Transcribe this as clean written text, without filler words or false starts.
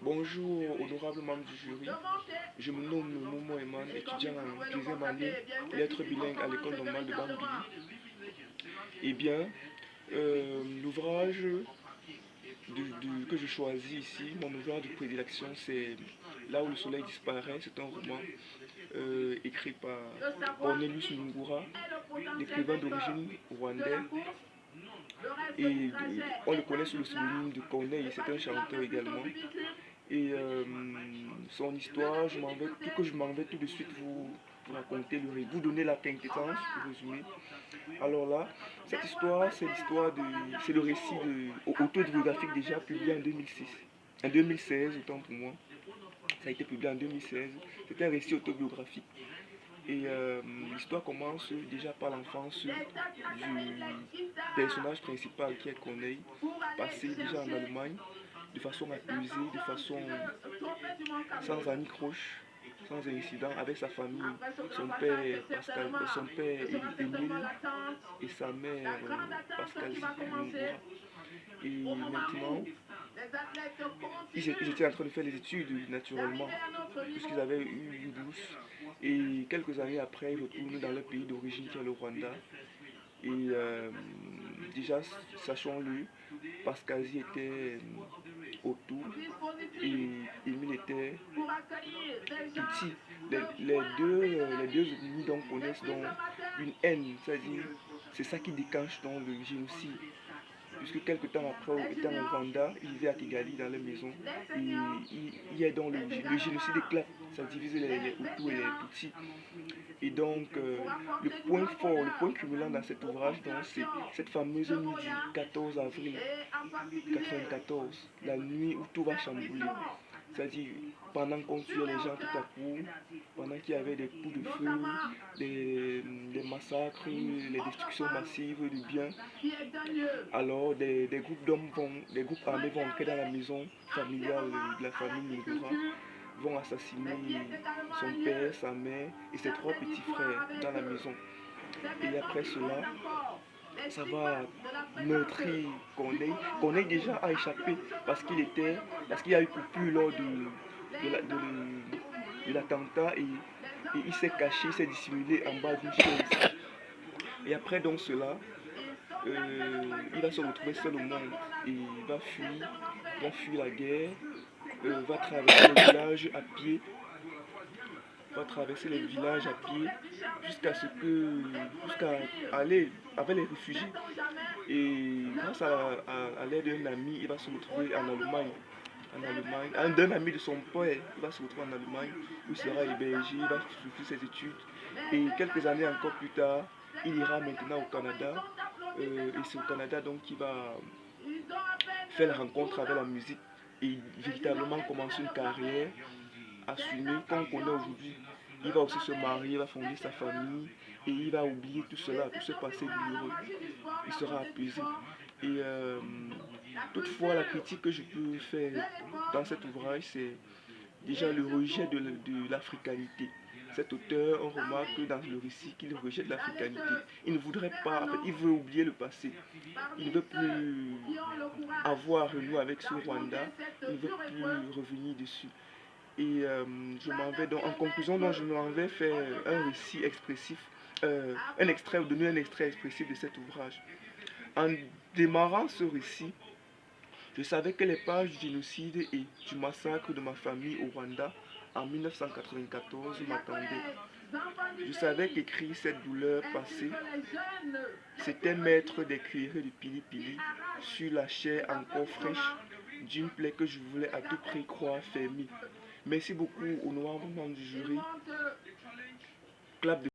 Bonjour, honorable membre du jury. Je me nomme Momo Eman, étudiant en deuxième année, lettres bilingues à l'école normale de Bambili. Eh bien, l'ouvrage que je choisis ici, mon ouvrage de prédilection, c'est Là où le soleil disparaît. C'est un roman écrit par Cornelius Ngura, l'écrivain d'origine rwandais. Et on le connaît sous le pseudonyme de Corneille, c'est un chanteur également. Et son histoire, je m'en vais tout de suite vous raconter, vous donner la quintessence, le résumé. Alors là, cette histoire, c'est le récit autobiographique déjà publié en 2006. En 2016, autant pour moi. Ça a été publié en 2016. C'est un récit autobiographique. Et l'histoire commence déjà par l'enfance du personnage principal qui est Corneille, passé déjà en Allemagne, de façon apaisée, de façon sans anicroche, sans incident, avec sa famille, son père Pascal, son père Émile et sa mère Pascasie Lungura. Et maintenant, ils étaient en train de faire les études naturellement, puisqu'ils avaient eu une bourse. Et quelques années après, ils retournent dans leur pays d'origine qui est le Rwanda. Et déjà, sachons-le, Pascasie était autour et Emile était petit. Les deux ennemis donc connaissent donc une haine, c'est-à-dire c'est ça qui déclenche donc le génocide. Puisque quelques temps après, étant au Rwanda, il vivait à Kigali dans leur maison. Et il y a donc le génocide éclate, ça divise les Hutus et les Tutsis. Et donc, le point fort, le point cumulant dans cet ouvrage, c'est cette fameuse nuit du 14 avril 1994, la nuit où tout va chambouler. C'est-à-dire, pendant qu'on tuait les gens tout à coup, pendant qu'il y avait des coups de feu, des massacres, les destructions massives de biens, alors des groupes armés vont entrer dans la maison familiale de la famille Ngura, vont assassiner son père, sa mère et ses trois petits frères dans la maison. Et après cela, ça va meurtrir Corneille. Corneille déjà a échappé parce qu'il y a eu coupure lors de l'attentat et il s'est caché, il s'est dissimulé en bas d'une chaise. Et après donc cela, il va se retrouver seul au monde et il va fuir la guerre, va traverser les villages à pied, jusqu'à aller avec les réfugiés. Et grâce à l'aide d'un ami, il va se retrouver en Allemagne. D'un ami de son père, il va se retrouver en Allemagne où il sera hébergé, il va suivre ses études. Et quelques années encore plus tard, il ira maintenant au Canada. Et c'est au Canada donc qu'il va faire la rencontre avec la musique et véritablement commencer une carrière assumée qu'on connaît aujourd'hui. Il va aussi se marier, il va fonder sa famille et il va oublier tout cela, tout ce passé douloureux. Il sera apaisé. Et toutefois, la critique que je peux faire dans cet ouvrage, c'est déjà le rejet de l'africanité. Cet auteur, on remarque dans le récit qu'il rejette l'africanité. Il ne voudrait pas, en fait, il veut oublier le passé. Il ne veut plus avoir à renouer avec ce Rwanda. Il ne veut plus revenir dessus. Et je m'en vais donc, en conclusion, donc, je m'en vais faire un récit expressif, donner un extrait expressif de cet ouvrage. En démarrant ce récit, je savais que les pages du génocide et du massacre de ma famille au Rwanda en 1994 m'attendaient. Je savais qu'écrire cette douleur passée, c'était mettre des cuillerées de pili-pili sur la chair encore fraîche d'une plaie que je voulais à tout prix croire fermée. Merci beaucoup au noir membre du jury. Clap de